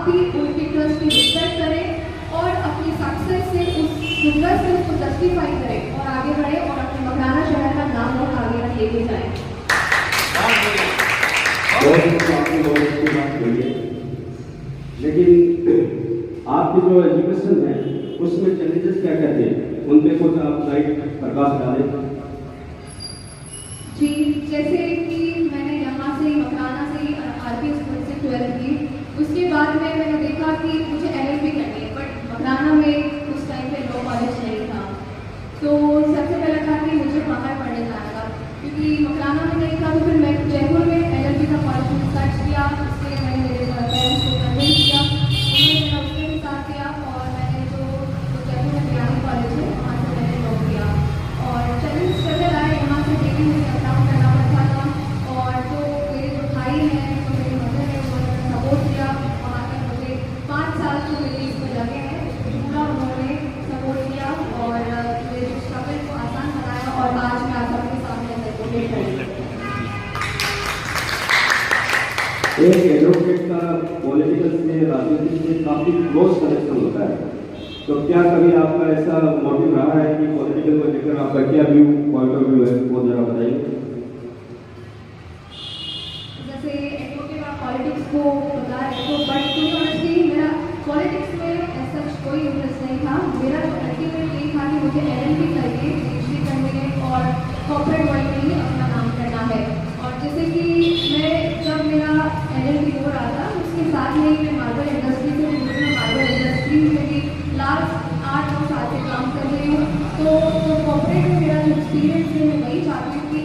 आप भी उनके ट्रस्ट की रिस्पेक्ट करें और अपनी सक्सेस से उस हुनर से उसको जस्टिफाई करें और आगे बढ़े और अपने मकराना शहर का नाम और आगे तक लेके जाएं। लेकिन आपकी जो एजुकेशन है उसमें चैलेंजेस क्या कहते हैं, उन पे कुछ आप लाइट प्रकाश डालें। जी, जैसे कि मैंने यहाँ से मकराना से RP स्कूल से 12th की, उसके बाद में मैंने देखा कि मुझे LLB करनी है, बट मकराना में उस टाइम पे लॉ कॉलेज नहीं था। तो सबसे पहले था कि मुझे बाहर पढ़ने जाना था, क्योंकि मकराना में नहीं था। तो फिर मैं जयपुर में LLB का कॉलेज में सर्च किया, उसके लिए मैंने मेरे पेरेंट्स को कन्विंस किया, उन्होंने मेरा उसके भी साथ दिया और मैंने जो जयपुर में बिहारी कॉलेज है वहाँ से मैंने लॉ किया। और चैलेंज स्ट्रगल आए, यहाँ से डेली मुझे अप डाउन करना पड़ता था। और जो मेरे जो भाई हैं, जो मेरी मदर है, उन्होंने सपोर्ट किया। वहाँ तक मुझे 5 साल जो मेरे इसमें लगे हैं पूरा उन्होंने सपोर्ट किया और मेरे जो स्ट्रगल को आसान बनाया। और आज मैं आप सबके सामने एडवोकेट करूँगी। एक एडवोकेट का पॉलिटिकल से, राजनीति से काफ़ी क्लोज कनेक्शन होता है, तो क्या कभी आपका ऐसा मोटिव रहा है कि पॉलिटिकल को लेकर आपका क्या व्यू, पॉइंट ऑफ व्यू है, वो जरा बताइए। जैसे एडवोकेट और पॉलिटिक्स को बता रहे तो, बट टू बी ऑनेस्टली मेरा पॉलिटिक्स में ऐसा कोई इंटरेस्ट नहीं था। मेरा जो अल्टीमेट यही था कि मुझे LLB करके PhD करनी है और कॉर्पोरेट वर्ल्ड में ही अपना नाम करना है। और जैसे कि मैं जब मेरा LLB हो रहा था, उसके साथ में ही मैं मार्बल इंडस्ट्री से भी जुड़ी हूँ। मार्बल इंडस्ट्री में भी लास्ट 8-9 साल से काम कर रही हूँ। तो जो कॉर्पोरेट में मेरा जो एक्सपीरियंस है, मैं वही चाहती हूँ कि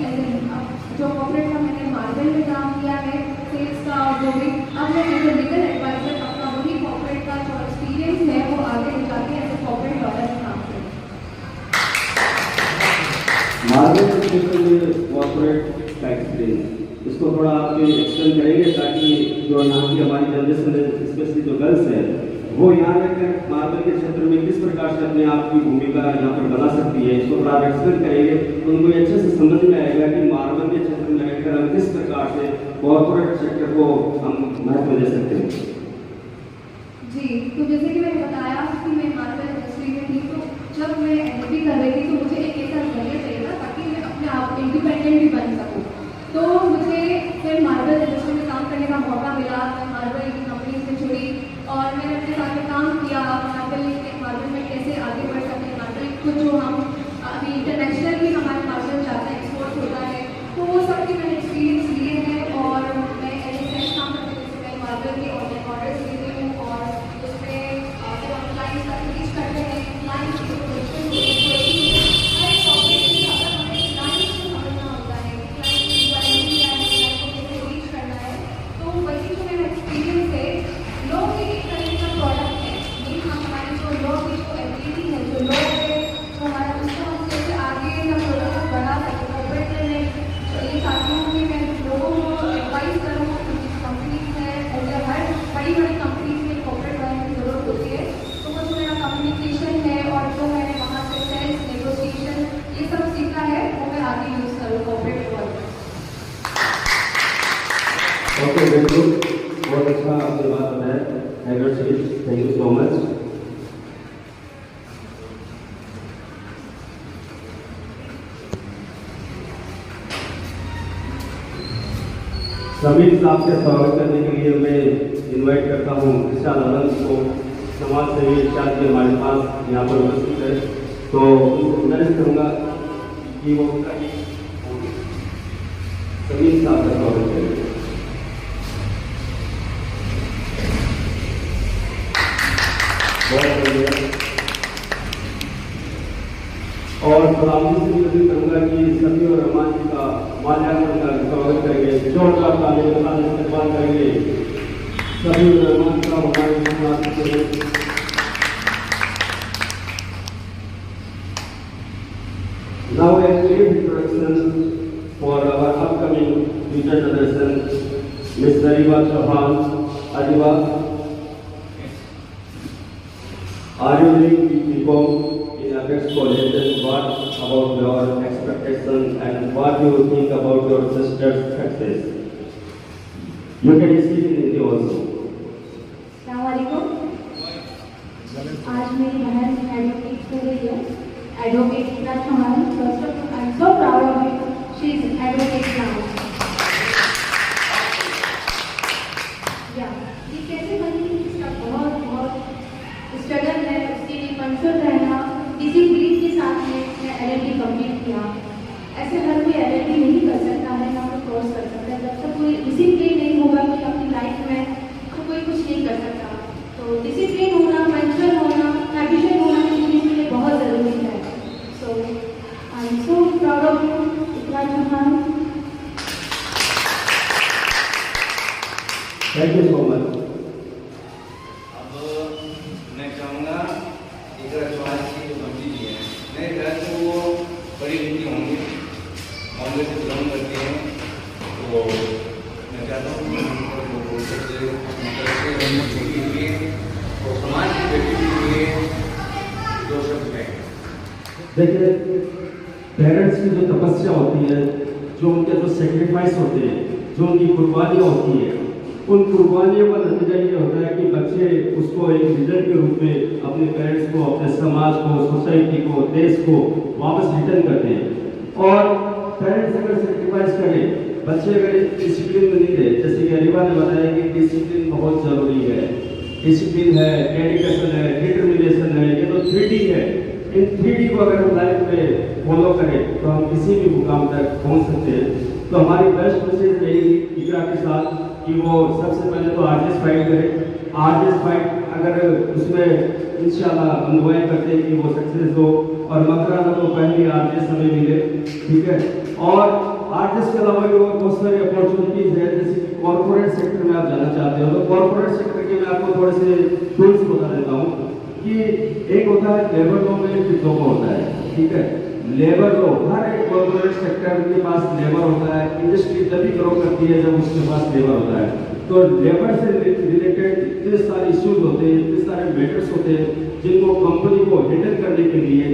जो कॉर्पोरेट का मैंने मार्बल में काम किया है, सेल्स का और जो भी, अब मैं एज ए लीगल एडवाइजर अपना वही कॉर्पोरेट का जो एक्सपीरियंस है वो आगे ले जाके एज ए कॉर्पोरेट लॉयर में काम करूँ। मार्बल के क्षेत्र में कॉर्पोरेट का एक्सपीरियंस, इसको थोड़ा आप एक्सप्लेन करेंगे ताकि जो यहाँ की हमारी जनरेशन है, स्पेशली जो गर्ल्स है, वो यहाँ रहकर मार्बल के क्षेत्र में किस प्रकार से अपने आप की भूमिका यहाँ पर बना सकती है, इसको थोड़ा एक्सप्लेन करेंगे तो उनको अच्छे से समझ में आएगा कि मार्बल के क्षेत्र में रहकर हम किस प्रकार से कॉर्पोरेट सेक्टर को हम महत्व दे सकते हैं। जी, तो जैसे कि मैंने बताया कि मैं मार्बल इंडस्ट्री में थी, तो जब मैं LLB कर रही थी तो मुझे एक ऐसा जरिया चाहिए था ताकि मैं अपने आप इंडिपेंडेंट भी बन सकूँ। तो मुझे फिर मार्बल इंडस्ट्री में काम करने का मौका मिला। मैं मार्बल की कंपनी से जुड़ी और मैंने अपने साथ में काम किया। मार्बल में कैसे आगे बढ़ सकते हैं, मार्बल को जो हम अभी इंटरनेशनल भी हमारे मार्बल जाता है, एक्सपोर्ट होता है, तो वो सब के मैंने एक्सपीरियंस लिए हैं। और मैं एज काम करते हैं, जैसे मैं मार्बल के ऑनलाइन ऑर्डर्स लेती हूँ और उसमें जो हम क्लाइंट का रीच करते हैं, क्लाइंट की हर एक ऑपरेशन में अगर हमें क्लाइंट को समझना होता है, क्लाइंट की क्वालिटी क्या है, क्लाइंट को कैसे रीच करना है, तो वही जो मेरा एक्सपीरियंस है। लॉ भी एक तरह का प्रोडक्ट है, लेकिन हम हमारी जो लॉ की जो एबिलिटी है, जो लॉ है, जो हमारा उसको हम कैसे आगे का प्रोडक्ट बढ़ा सकते। कॉर्पोरेट में ये चाहती हूँ कि मैं लोगों को एडवाइस करूँ, कुछ कंपनीज है, ऐसे हर बड़ी बड़ी कंपनीज में कॉर्पोरेट वाले की जरूरत होती है, तो वो जो मेरा कम्युनिकेशन है और जो मैंने वहाँ से सेल्स, नेगोशिएशन ये सब सीखा है, वो मैं आगे यूज़ करूँ कॉर्पोरेट वर्ल्ड में। ओके, बिल्कुल, बहुत अच्छा आपने बात बताया। Thank you so much. सभी साहब से स्वागत करने के लिए मैं इनवाइट करता हूँ विशाल आनंद को, समाज सेवी विशाल जी हमारे पास यहाँ पर उपस्थित है, तो उनको गुजारिश करूँगा कि वो सभी साहब का स्वागत करें। बहुत बढ़िया। और सलामी से भी करूँगा कि सभी और रहमान जी का माल्यार्पण का स्वागत करेंगे, जोरदार तालियों के साथ इस्तेमाल करेंगे। सभी और रहमान का हमारे साथ Now a brief introduction for our upcoming future generation, Ms. Ariba Chauhan. Ariba, are you doing BCom in Apex College, and what about your expectations and what do you think about your sister's success? You can speak in Hindi also. आज मेरी बहन advocate कर रही है, advocate Rajkumari. First of all I am so proud of you, she is advocate now. या ये कैसे बनी, इसका बहुत बहुत स्ट्रगल है, उसके लिए कंसर्न रहना, डिसिप्लिन के साथ में मैं LLB कंप्लीट किया। ऐसे हर कोई LLB नहीं कर सकता है, ना कोई कोर्स कर सकता है। जब तक कोई डिसिप्लिन नहीं होगा कोई अपनी लाइफ में, तो कोई कुछ नहीं कर सकता। तो डिसिप्लिन होना, पंक्चुअल होना, एफिशिएंट होना चीज़ के लिए बहुत ज़रूरी है। So I am so proud of you Iqra Chauhan. Thank you so much. अब मैं चाहूँगा इकरा चौहान की जो मम्मी जी हैं, मेरे ख्याल से वो बड़ी लिखी होंगी, बॉम्बे से बिलोंग करती हैं, तो मैं चाहता हूँ कि उनको तो समाज की बेटी के लिए दो शब्द कहें। देखिए, पेरेंट्स की जो तपस्या होती है, जो उनके जो सेक्रीफाइस होते हैं, जो उनकी कुर्बानियाँ होती हैं, उन कुर्बानियों का नतीजा ये होता है कि बच्चे उसको एक रिजल्ट के रूप में अपने पेरेंट्स को, अपने समाज को, सोसाइटी को, देश को वापस रिटर्न करते हैं। और पेरेंट्स अगर सेक्रीफाइस करें, बच्चे अगर डिसिप्लिन में नहीं रहे, जैसे कि अरीबा ने बताया कि डिसिप्लिन बहुत ज़रूरी है, डिसिप्लिन है, डेडिकेशन है, डिटर्मिनेशन है, ये तो 3D है। इन 3D को अगर हम लाइफ में फॉलो करें तो हम किसी भी मुकाम तक पहुंच सकते हैं। तो हमारी बेस्ट कोशिश रहेगी इकरा के साथ कि वो सबसे पहले तो RJS फाइट करे। RJS फाइट अगर उसमें इंशाल्लाह हम दुआएं करते हैं कि वो सक्सेस हो, और मकराना तो पहली RJS हमें मिले, ठीक है। और RJS के अलावा भी और बहुत सारी अपॉर्चुनिटीज़ है, जैसे कि कॉर्पोरेट सेक्टर में आप जाना चाहते हो तो कॉर्पोरेट सेक्टर के मैं आपको थोड़े से टूल्स बता देता हूँ कि एक होता है लेबर लॉ में डिप्लोमा होता है, ठीक है। लेबर लॉ, हर एक कॉर्पोरेट सेक्टर के पास लेबर होता है। इंडस्ट्री तभी ग्रो करती है जब उसके पास लेबर होता है। तो लेबर से रिलेटेड इतने सारे इश्यूज होते हैं, इतने सारे मैटर्स होते हैं जिनको कंपनी को हैंडल करने के लिए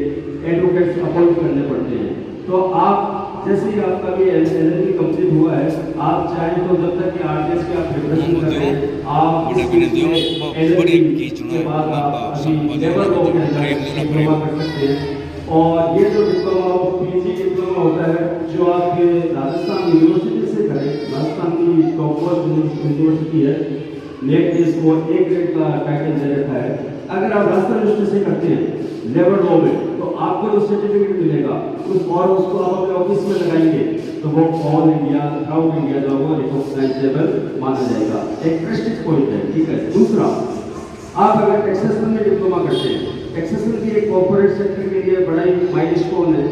एडवोकेट्स अपॉइंट करने पड़ते हैं। तो आप जैसे ही आपका भी LLB कंप्लीट हुआ है, आप चाहें तो जब तक कि RJS की आप प्रिपरेशन कर रहे हैं, आप LLB के बाद आप अभी लेबर लॉ के अंदर डिप्लोमा कर सकते हैं। और ये जो डिप्लोमा PG डिप्लोमा होता है, जो आपके राजस्थान यूनिवर्सिटी से करें, राजस्थान की टॉप यूनिवर्सिटी है, नेट ने इसको A ग्रेड का टाइटल दे रखा है। अगर आप राजस्थान यूनिवर्सिटी से करते हैं लेबर लॉ में, तो आपको जो सर्टिफिकेट मिलेगा और उसको आप अपने ऑफिस में लगाएंगे तो वो ऑल इंडिया, थ्राउट इंडिया जो है रिकॉग्नाइजेबल माना जाएगा। एक प्रेस्टीज पॉइंट है, ठीक है। दूसरा, आप अगर टैक्सेशन में डिप्लोमा करते हैं, टैक्सेशन भी एक कॉर्पोरेट सेक्टर के लिए बड़ा ही माइलस्टोन है।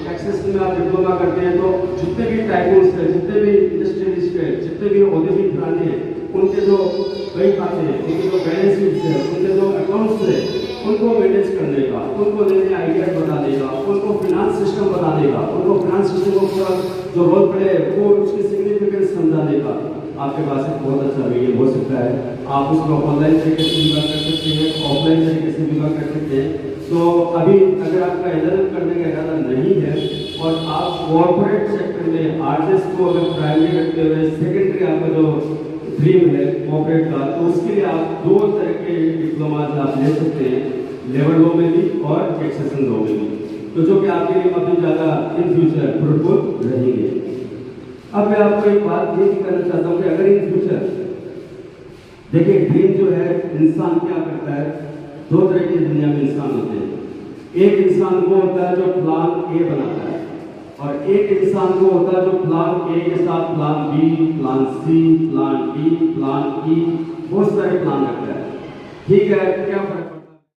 टैक्सेशन में आप डिप्लोमा करते हैं तो जितने भी टाइकून्स हैं, जितने भी इंडस्ट्रियलिस्ट हैं, जितने भी औद्योगिक घराने हैं, उनके जो बही खाते हैं, उनके जो बैलेंस शीट्स हैं, उनके जो अकाउंट्स हैं, उनको मैनेज करने का, उनको नए नए आइडियाज बता देगा, उनको फिनांस सिस्टम बता देगा, उनको फिनांस सिस्टम को पूरा जो रोल पड़े वो उसकी सिग्निफिकेंस समझा देगा। आपके पास एक बहुत अच्छा मीडियम हो सकता है, आप उसको ऑनलाइन तरीके से भी वर्क कर सकते हैं, ऑफलाइन तरीके से भी वर्क कर सकते हैं। तो अभी अगर आपका LLM करने का इरादा नहीं है और आप कॉर्पोरेट सेक्टर में RJS को अगर प्राइमरी रखते हुए सेकेंडरी आपका जो ड्रीम है कॉर्पोरेट का, तो उसके लिए आप दो तरह के डिप्लोमाज आप ले सकते हैं, लेबर लॉ में भी और टैक्सेशन लॉ में भी, तो जो कि आपके लिए काफ़ी ज़्यादा इन फ्यूचर फ्रूटफुल रहेंगे। अब मैं आपको एक बात ये भी करना चाहता हूँ कि अगर इन फ्यूचर देखिए, ड्रीम जो है, इंसान क्या करता है, दो तरह की दुनिया में इंसान होते हैं। एक इंसान वो होता है जो प्लान A बनाता है, और एक इंसान वो होता है जो प्लान A के साथ plan B, plan C, plan D, plan E, बहुत सारे प्लान रखता है, ठीक है। क्या फर्क